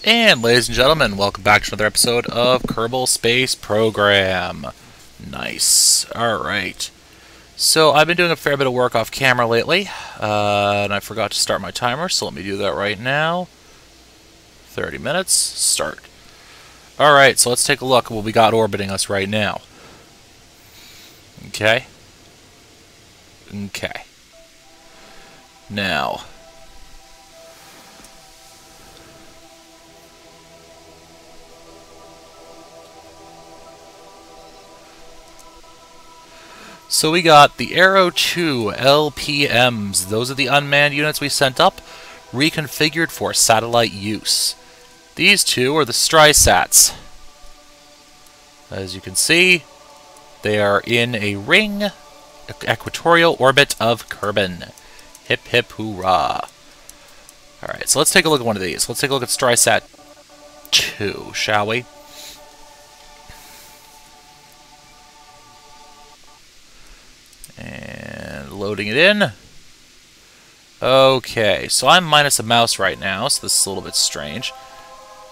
And ladies and gentlemen, welcome back to another episode of Kerbal Space Program. Nice. Alright. So I've been doing a fair bit of work off camera lately, and I forgot to start my timer, so let me do that right now. 30 minutes. Start. Alright, so let's take a look at what we got orbiting us right now. Okay. Okay. Now, so we got the Arrow 2 LPMs. Those are the unmanned units we sent up, reconfigured for satellite use. These two are the Strysats. As you can see, they are in a ring equatorial orbit of Kerbal. Hip hip hoorah. Alright, so let's take a look at one of these. Let's take a look at Strysat 2, shall we? And loading it in. Okay, so I'm minus a mouse right now, so this is a little bit strange.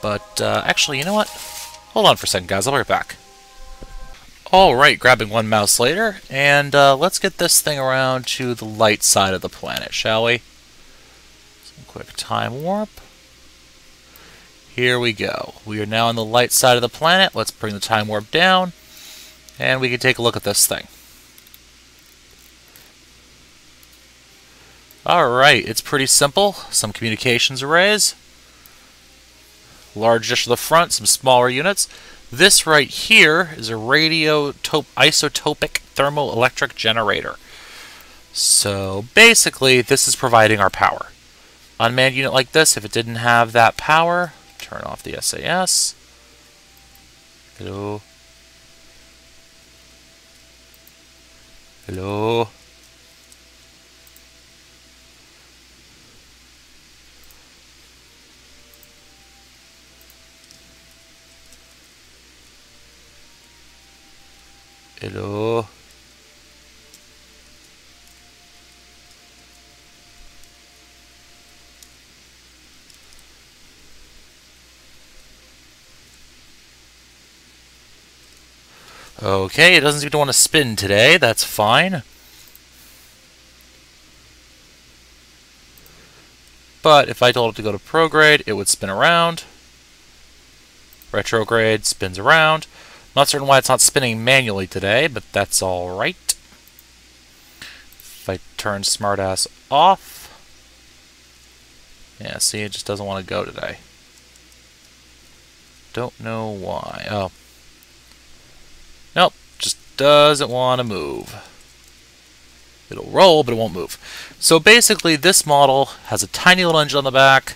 But, actually, you know what? Hold on for a second, guys. I'll be right back. Alright, grabbing one mouse later, and let's get this thing around to the light side of the planet, shall we? Some quick time warp. Here we go. We are now on the light side of the planet. Let's bring the time warp down, and we can take a look at this thing. Alright, it's pretty simple. Some communications arrays. Large dish to the front, some smaller units. This right here is a isotopic thermoelectric generator. So basically, this is providing our power. Unmanned unit like this, if it didn't have that power, turn off the SAS. Hello. Hello. Hello. Okay, it doesn't seem to want to spin today. That's fine. But if I told it to go to prograde, it would spin around. Retrograde spins around. Not certain why it's not spinning manually today, but that's alright. If I turn smartass off. Yeah, see, it just doesn't want to go today. Don't know why. Oh. Nope, just doesn't want to move. It'll roll, but it won't move. So basically, this model has a tiny little engine on the back,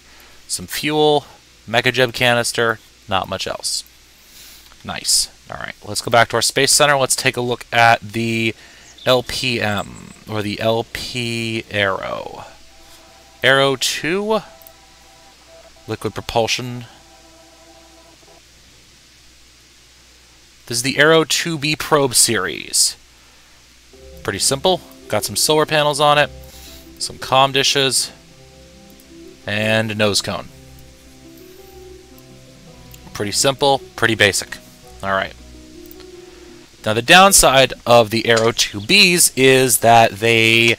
some fuel, mega-jeb canister, not much else. Nice. Alright, let's go back to our Space Center. Let's take a look at the LPM, or the LP Arrow. Arrow 2, liquid propulsion. This is the Arrow 2B probe series. Pretty simple. Got some solar panels on it, some comm dishes, and a nose cone. Pretty simple, pretty basic. Alright. Now the downside of the Arrow 2Bs is that they're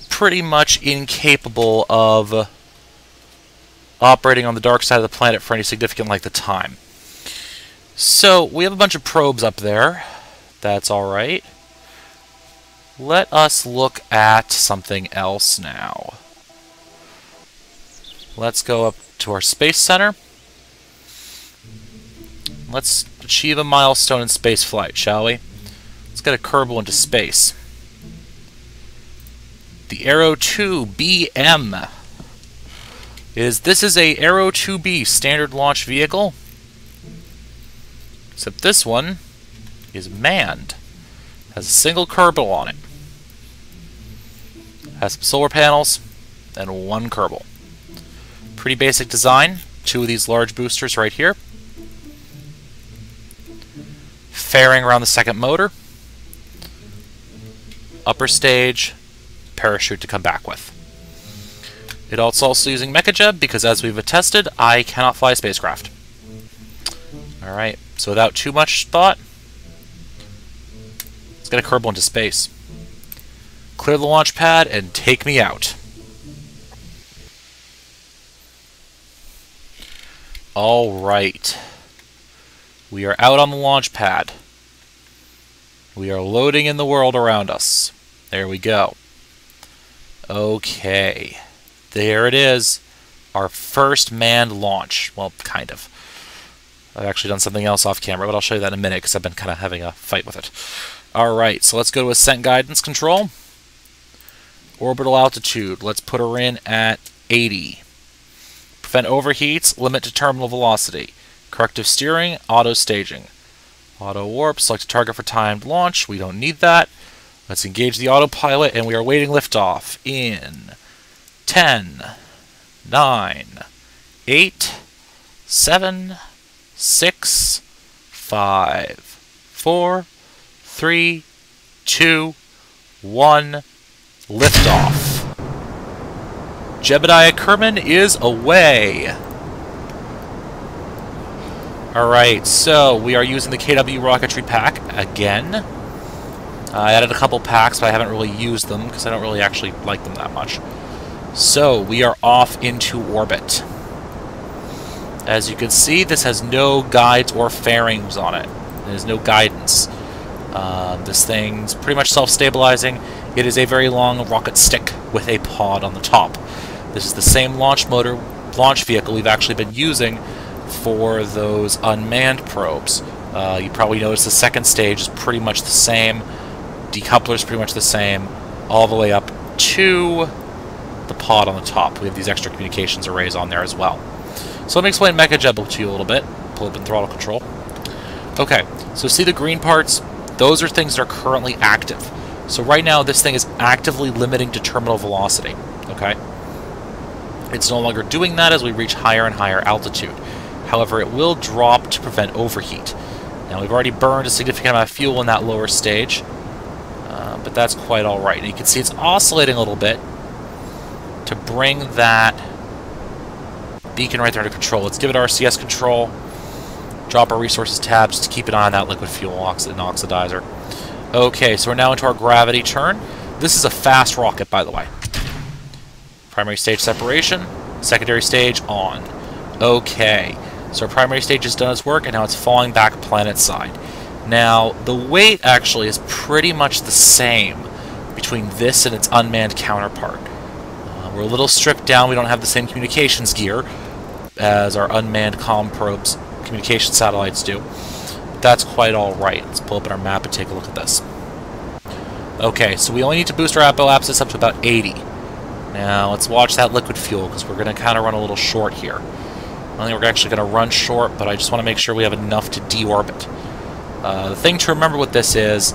pretty much incapable of operating on the dark side of the planet for any significant length of time. So, we have a bunch of probes up there. That's alright. Let us look at something else now. Let's go up to our Space Center. Let's achieve a milestone in space flight, shall we? Let's get a Kerbal into space. The Arrow 2 BM. This is a Arrow 2B standard launch vehicle. Except this one is manned. Has a single Kerbal on it. Has some solar panels and one Kerbal. Pretty basic design. Two of these large boosters right here. Fairing around the second motor. Upper stage. Parachute to come back with. It's also using Mechajeb because, as we've attested, I cannot fly a spacecraft. Alright, so without too much thought, let's get a Kerbal into space. Clear the launch pad and take me out. Alright. We are out on the launch pad. We are loading in the world around us. There we go. Okay. There it is. Our first manned launch. Well, kind of. I've actually done something else off camera, but I'll show you that in a minute because I've been kind of having a fight with it. Alright, so let's go to Ascent Guidance Control. Orbital altitude. Let's put her in at 80. Prevent overheats. Limit to terminal velocity. Corrective steering. Auto staging. Auto warp. Select a target for timed launch. We don't need that. Let's engage the autopilot, and we are waiting liftoff in 10, 9, 8, 7, 6, 5, 4, 3, 2, 1, liftoff. Jebediah Kerman is away. Alright, so we are using the KW Rocketry Pack again. I added a couple packs, but I haven't really used them because I don't really actually like them that much. So, we are off into orbit. As you can see, this has no guides or fairings on it. There's no guidance. This thing's pretty much self-stabilizing. It is a very long rocket stick with a pod on the top. This is the same launch vehicle we've actually been using for those unmanned probes. You probably noticed the second stage is pretty much the same. Decoupler is pretty much the same, all the way up to the pod on the top. We have these extra communications arrays on there as well. So let me explain Mechajeb to you a little bit. Pull up in throttle control. Okay, so see the green parts? Those are things that are currently active. So right now this thing is actively limiting to terminal velocity. Okay? It's no longer doing that as we reach higher and higher altitude. However, it will drop to prevent overheat. Now we've already burned a significant amount of fuel in that lower stage. But that's quite alright. And you can see it's oscillating a little bit to bring that beacon right there under control. Let's give it RCS control. Drop our resources tab just to keep an eye on that liquid fuel oxidizer. Okay, so we're now into our gravity turn. This is a fast rocket, by the way. Primary stage separation. Secondary stage on. Okay, so our primary stage has done its work, and now it's falling back planet side. Now, the weight actually is pretty much the same between this and its unmanned counterpart. We're a little stripped down. We don't have the same communications gear as our unmanned comm probes communication satellites do. But that's quite alright. Let's pull up in our map and take a look at this. Okay, so we only need to boost our apoapsis up to about 80. Now, let's watch that liquid fuel, because we're going to kind of run a little short here. I don't think we're actually going to run short, but I just want to make sure we have enough to deorbit. The thing to remember with this is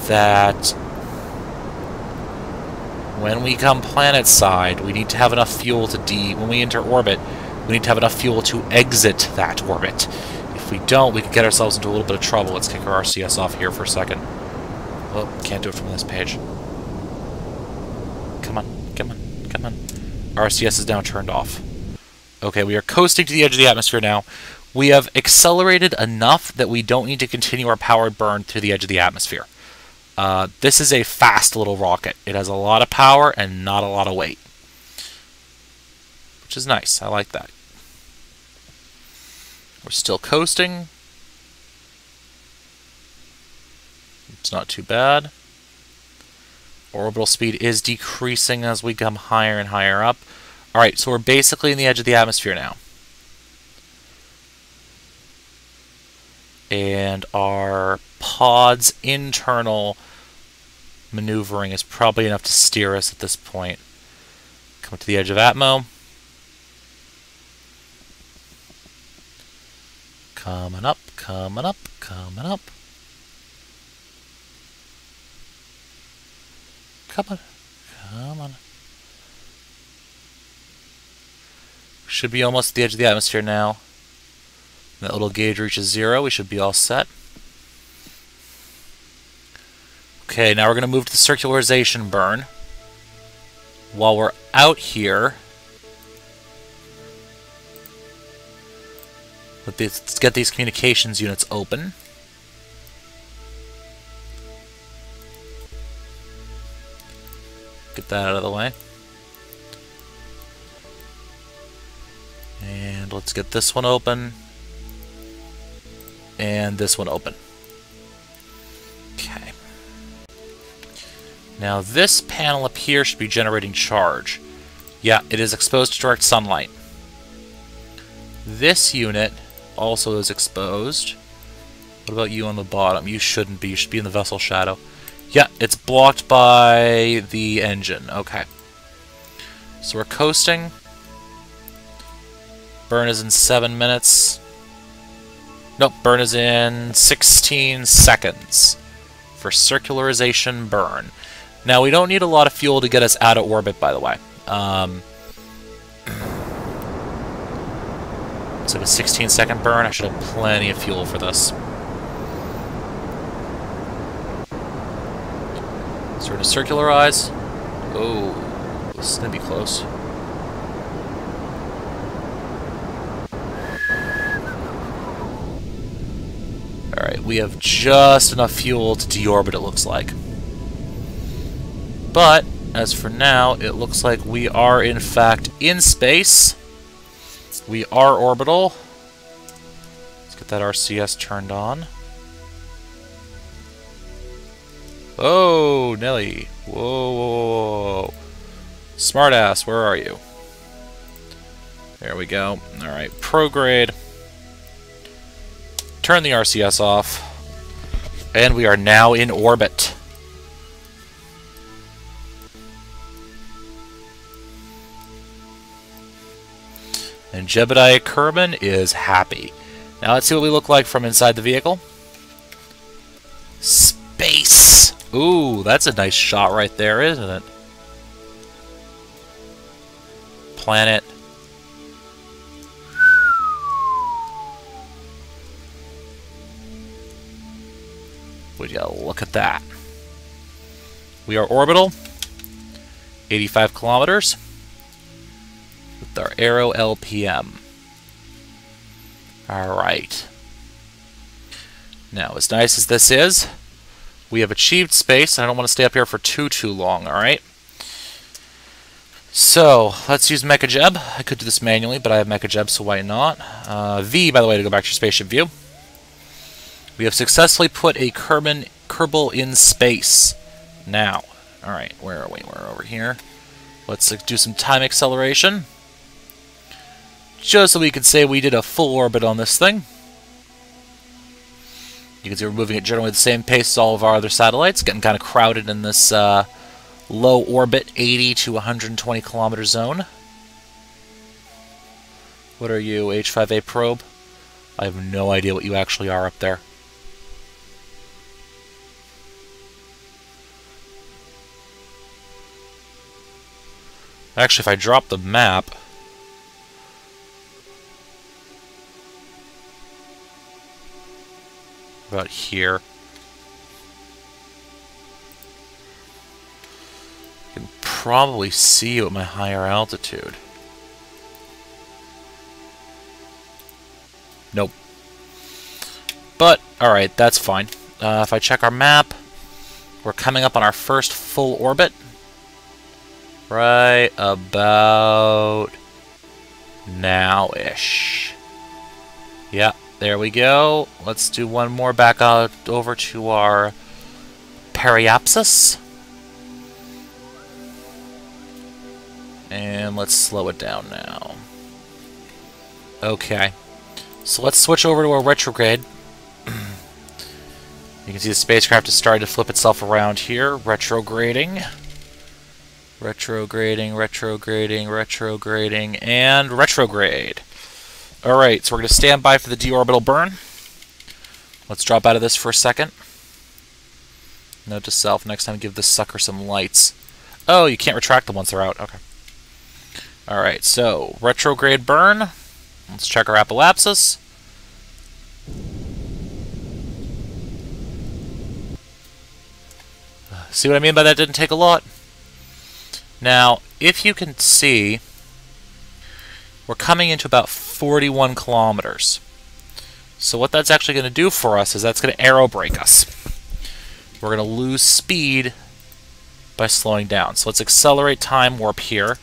that when we come planet side, we need to have enough fuel to when we enter orbit, we need to have enough fuel to exit that orbit. If we don't, we could get ourselves into a little bit of trouble. Let's kick our RCS off here for a second. Oh, can't do it from this page. Come on, come on, come on. RCS is now turned off. Okay, we are coasting to the edge of the atmosphere now. We have accelerated enough that we don't need to continue our powered burn through the edge of the atmosphere. This is a fast little rocket. It has a lot of power and not a lot of weight. Which is nice. I like that. We're still coasting. It's not too bad. Orbital speed is decreasing as we come higher and higher up. Alright, so we're basically in the edge of the atmosphere now. And our pod's internal maneuvering is probably enough to steer us at this point. Come to the edge of Atmo. Coming up, coming up, coming up. Come on, come on. Should be almost at the edge of the atmosphere now. That little gauge reaches 0, we should be all set. Okay, now we're going to move to the circularization burn. While we're out here, Let's get these communications units open. Get that out of the way. And let's get this one open. And this one open. Okay. Now this panel up here should be generating charge. Yeah, it is exposed to direct sunlight. This unit also is exposed. What about you on the bottom? You shouldn't be. You should be in the vessel shadow. Yeah, it's blocked by the engine. Okay. So we're coasting. Burn is in 7 minutes. Nope, burn is in 16 seconds for circularization burn. Now, we don't need a lot of fuel to get us out of orbit, by the way. So a 16-second burn, I should have plenty of fuel for this. Sort of circularize. Oh, this is going to be close. Alright, we have just enough fuel to deorbit, it looks like. But, as for now, it looks like we are, in fact, in space. We are orbital. Let's get that RCS turned on. Oh, Nelly. Whoa, whoa, whoa, whoa. Smartass, where are you? There we go. Alright, prograde. Turn the RCS off. And we are now in orbit. And Jebediah Kerbal is happy. Now let's see what we look like from inside the vehicle. Space! Ooh, that's a nice shot right there, isn't it? Planet. Would you look at that? We are orbital. 85 kilometers. With our Aero LPM. Alright. Now, as nice as this is, we have achieved space. I don't want to stay up here for too long, alright? So, let's use Mechajeb. I could do this manually, but I have Mechajeb, so why not? V, by the way, to go back to your spaceship view. We have successfully put a Kerbal in space. Now, alright, where are we? We're over here. Let's do some time acceleration. Just so we can say we did a full orbit on this thing. You can see we're moving at generally the same pace as all of our other satellites, getting kind of crowded in this low orbit 80 to 120 kilometer zone. What are you, H5A probe? I have no idea what you actually are up there. Actually, if I drop the map... about here. I can probably see you at my higher altitude. Nope. But, alright, that's fine. If I check our map, we're coming up on our first full orbit. Right about now-ish. Yeah. There we go. Let's do one more back out over to our periapsis. And let's slow it down now. Okay. So let's switch over to our retrograde. You can see the spacecraft is starting to flip itself around here. Retrograding. Retrograding, retrograding, retrograding, and retrograde. Alright, so we're going to stand by for the deorbital burn. Let's drop out of this for a second. Note to self, next time give this sucker some lights. Oh, you can't retract them once they're out. Okay. Alright, so retrograde burn. Let's check our apoapsis. See what I mean by that didn't take a lot? Now, if you can see, we're coming into about 41 kilometers. So what that's actually going to do for us is that's going to arrow brake us. We're going to lose speed by slowing down. So let's accelerate time warp here.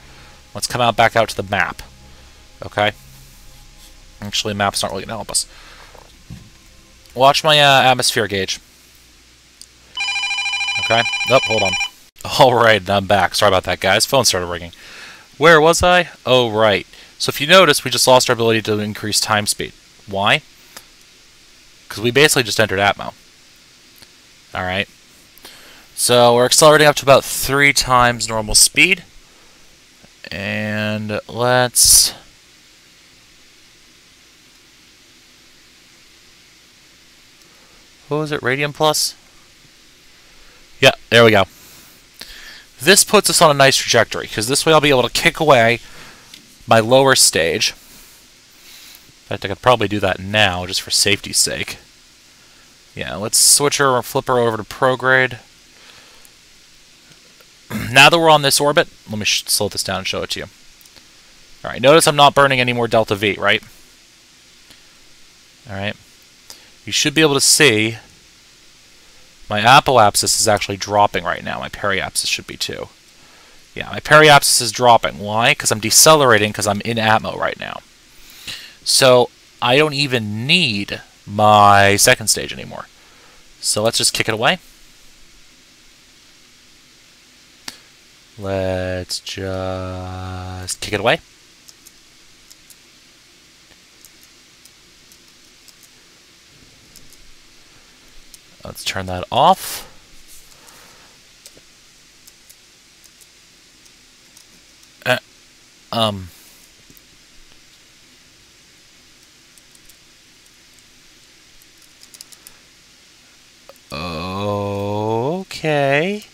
Let's come out back out to the map. Okay? Actually, map's not really going to help us. Watch my atmosphere gauge. Okay? Nope, hold on. Alright, I'm back. Sorry about that, guys. Phone started ringing. Where was I? Oh, right. So if you notice, we just lost our ability to increase time speed. Why? Because we basically just entered Atmo. Alright. So we're accelerating up to about 3 times normal speed. And let's... What was it? Radium Plus? Yeah, there we go. This puts us on a nice trajectory, because this way I'll be able to kick away my lower stage. In fact, I could probably do that now, just for safety's sake. Yeah, let's switch her or flip her over to prograde. Now that we're on this orbit, let me slow this down and show it to you. Alright, notice I'm not burning any more Delta V, right? Alright. You should be able to see my apoapsis is actually dropping right now. My periapsis should be too. Yeah, my periapsis is dropping. Why? Because I'm decelerating because I'm in Atmo right now. So I don't even need my second stage anymore. So let's just kick it away. Let's just kick it away. Let's turn that off. Okay.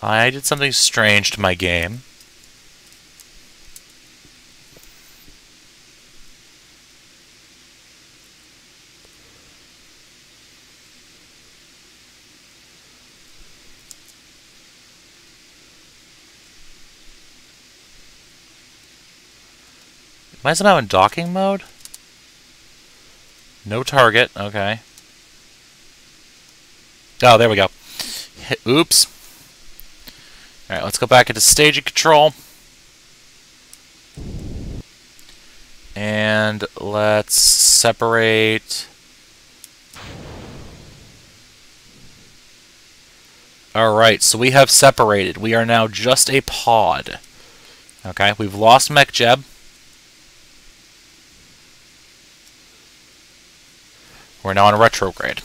I did something strange to my game. Am I somehow in docking mode? No target, okay. Oh, there we go. Oops. Alright, let's go back into staging control. And let's separate. Alright, so we have separated. We are now just a pod. Okay, we've lost Mech Jeb. We're now on retrograde.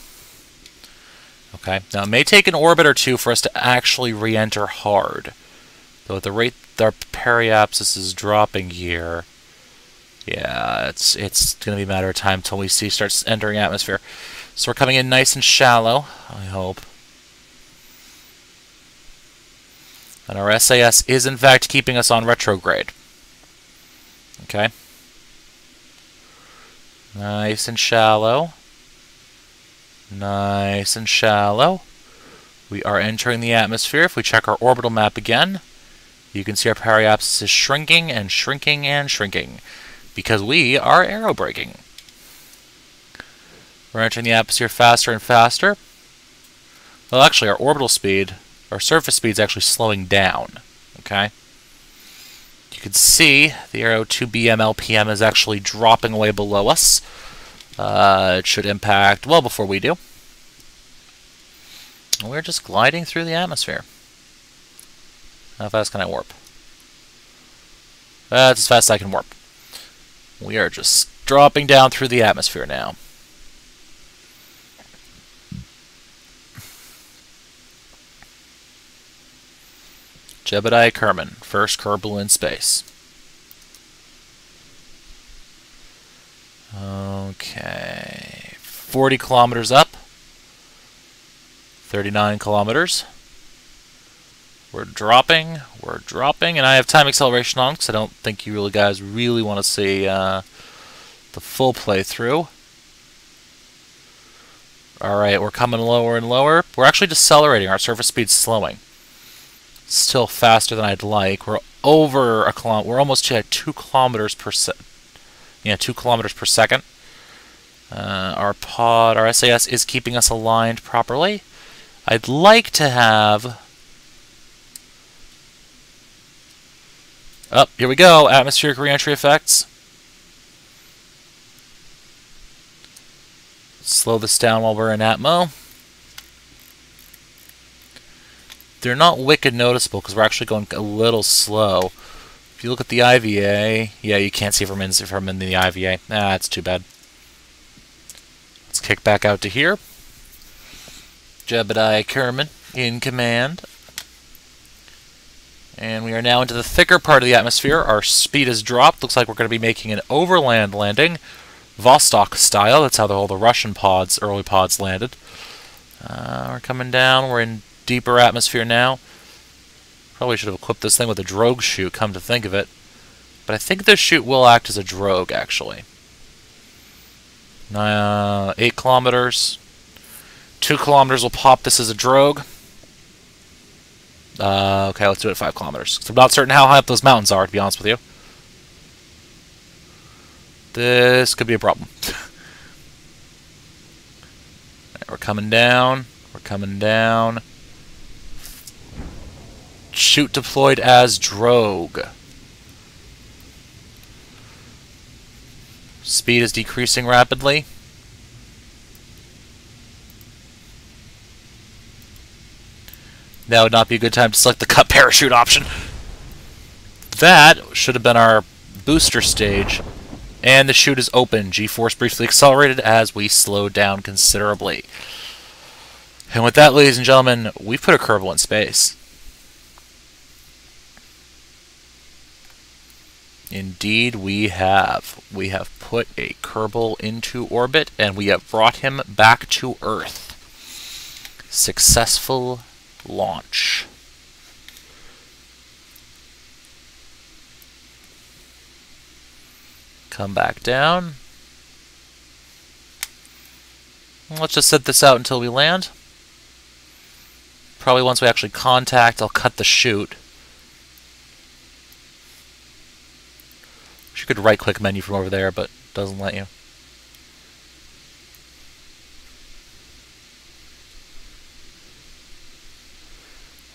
Okay, now it may take an orbit or two for us to actually re-enter hard. Though at the rate our periapsis is dropping here, yeah, it's going to be a matter of time until we starts entering atmosphere. So we're coming in nice and shallow, I hope. And our SAS is in fact keeping us on retrograde. Okay. Nice and shallow. Nice and shallow. We are entering the atmosphere. If we check our orbital map again, you can see our periapsis is shrinking and shrinking and shrinking because we are aerobraking. We're entering the atmosphere faster and faster. Well, actually, our orbital speed, our surface speed is actually slowing down. Okay? You can see the Aero 2BM LPM is actually dropping away below us. It should impact well before we do. We're just gliding through the atmosphere. How fast can I warp? That's as fast as I can warp. We are just dropping down through the atmosphere now. Jebediah Kerman, first Kerbal in space. Okay, 40 kilometers up, 39 kilometers. We're dropping, and I have time acceleration on because I don't think you really guys really want to see the full playthrough. Alright, we're coming lower and lower. We're actually decelerating, our surface speed's slowing. Still faster than I'd like. We're over a kilometer. We're almost at 2 kilometers per second. Yeah, 2 kilometers per second. Our SAS is keeping us aligned properly. I'd like to have... Oh, here we go. Atmospheric reentry effects. Slow this down while we're in Atmo. They're not wicked noticeable because we're actually going a little slow. If you look at the IVA, yeah, you can't see from in the IVA. Ah, that's too bad. Let's kick back out to here. Jebediah Kerman in command. And we are now into the thicker part of the atmosphere. Our speed has dropped. Looks like we're going to be making an overland landing. Vostok style. That's how all the Russian pods, early pods, landed. We're coming down. We're in deeper atmosphere now. Probably should have equipped this thing with a drogue chute, come to think of it. But I think this chute will act as a drogue, actually. 8 kilometers. 2 kilometers will pop this as a drogue. Okay, let's do it at 5 kilometers. I'm not certain how high up those mountains are, to be honest with you. This could be a problem. Right, we're coming down. We're coming down. Chute deployed as drogue. Speed is decreasing rapidly. Now would not be a good time to select the cut parachute option. That should have been our booster stage. And the chute is open. G-force briefly accelerated as we slowed down considerably. And with that, ladies and gentlemen, we've put a Kerbal in space. Indeed, we have. We have put a Kerbal into orbit, and we have brought him back to Earth. Successful launch. Come back down. Let's just set this out until we land. Probably once we actually contact, I'll cut the chute. You could right-click menu from over there, but it doesn't let you.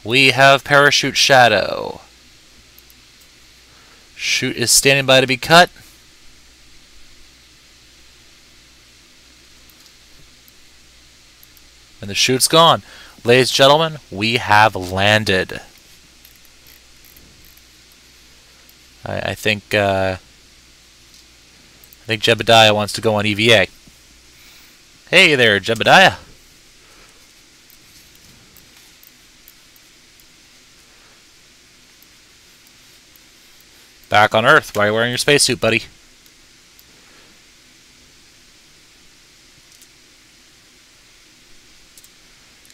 We have parachute shadow. Chute is standing by to be cut. And the chute's gone. Ladies and gentlemen, we have landed. I think Jebediah wants to go on EVA. Hey there, Jebediah. Back on Earth. Why are you wearing your spacesuit, buddy?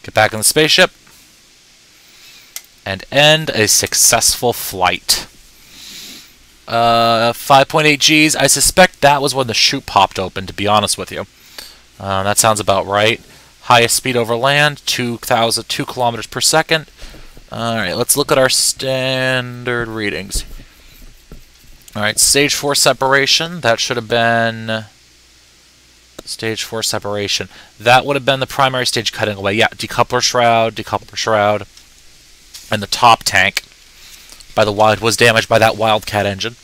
Get back in the spaceship. And end a successful flight. 5.8 Gs. I suspect that was when the chute popped open, to be honest with you. That sounds about right. Highest speed over land, 2 kilometers per second. Alright, let's look at our standard readings. Alright, stage 4 separation. That should have been... Stage 4 separation. That would have been the primary stage cutting away. Yeah, decoupler shroud. And the top tank was damaged by that Wildcat engine.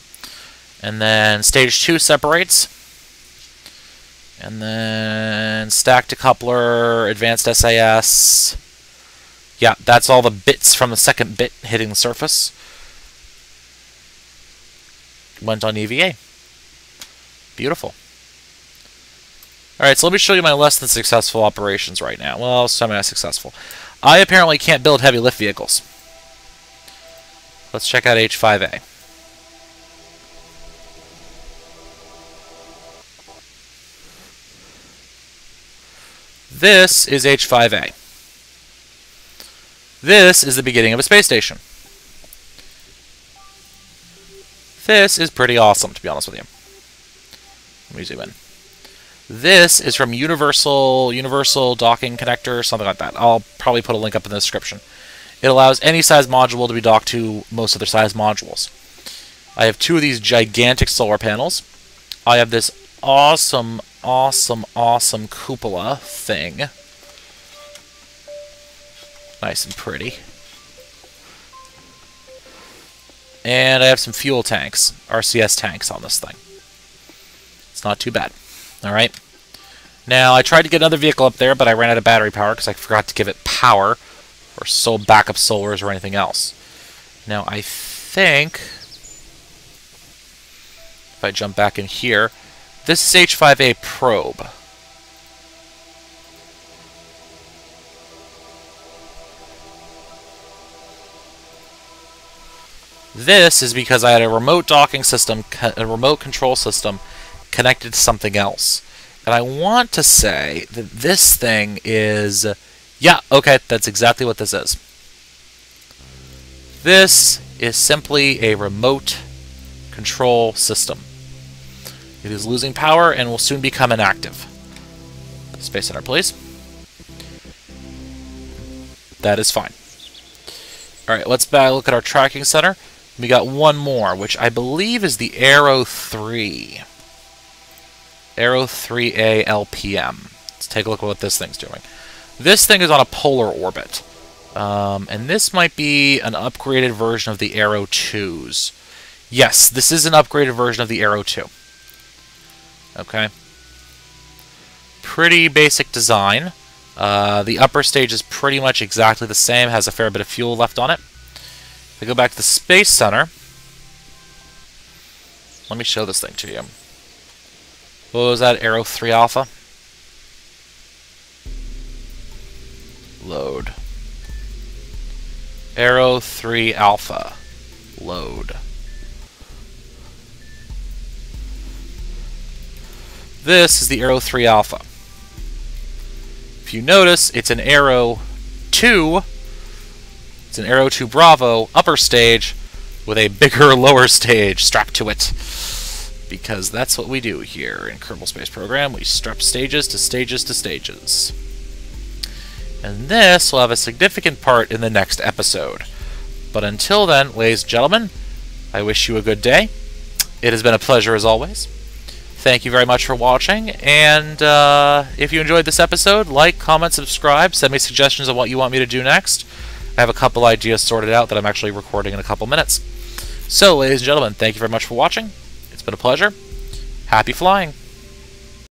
And then stage 2 separates. And then stack decoupler, advanced SAS. Yeah, that's all the bits from the second bit hitting the surface. Went on EVA. Beautiful. Alright, so let me show you my less than successful operations right now. Well, semi-successful. I apparently can't build heavy lift vehicles. Let's check out H5A. This is H5A. This is the beginning of a space station. This is pretty awesome, to be honest with you. Let me zoom in. This is from Universal Docking Connector, something like that. I'll probably put a link up in the description. It allows any size module to be docked to most other size modules. I have 2 of these gigantic solar panels. I have this awesome cupola thing. Nice and pretty. And I have some fuel tanks, RCS tanks on this thing. It's not too bad. Alright. Now, I tried to get another vehicle up there, but I ran out of battery power because I forgot to give it power or backup solars or anything else. Now, I think if I jump back in here, this is H5A probe. This is because I had a remote docking system, a remote control system connected to something else. And I want to say that this thing is... yeah, okay, that's exactly what this is. This is simply a remote control system. It is losing power and will soon become inactive. Space Center, please. That is fine. Alright, let's look at our tracking center. We got one more, which I believe is the Aero 3. Aero 3A LPM. Let's take a look at what this thing's doing. This thing is on a polar orbit. And this might be an upgraded version of the Aero 2s. Yes, this is an upgraded version of the Aero 2. Okay. Pretty basic design. The upper stage is pretty much exactly the same, has a fair bit of fuel left on it. If I go back to the Space Center, let me show this thing to you. What was that, Aero 3 Alpha? Load. Aero 3 Alpha. Load. This is the Aero 3 Alpha. If you notice, it's an Aero 2. It's an Aero 2 Bravo upper stage with a bigger lower stage strapped to it. Because that's what we do here in Kerbal Space Program. We strap stages to stages to stages. And this will have a significant part in the next episode. But until then, ladies and gentlemen, I wish you a good day. It has been a pleasure as always. Thank you very much for watching, and if you enjoyed this episode, like, comment, subscribe, send me suggestions of what you want me to do next. I have a couple ideas sorted out that I'm actually recording in a couple minutes. So, ladies and gentlemen, thank you very much for watching. It's been a pleasure. Happy flying!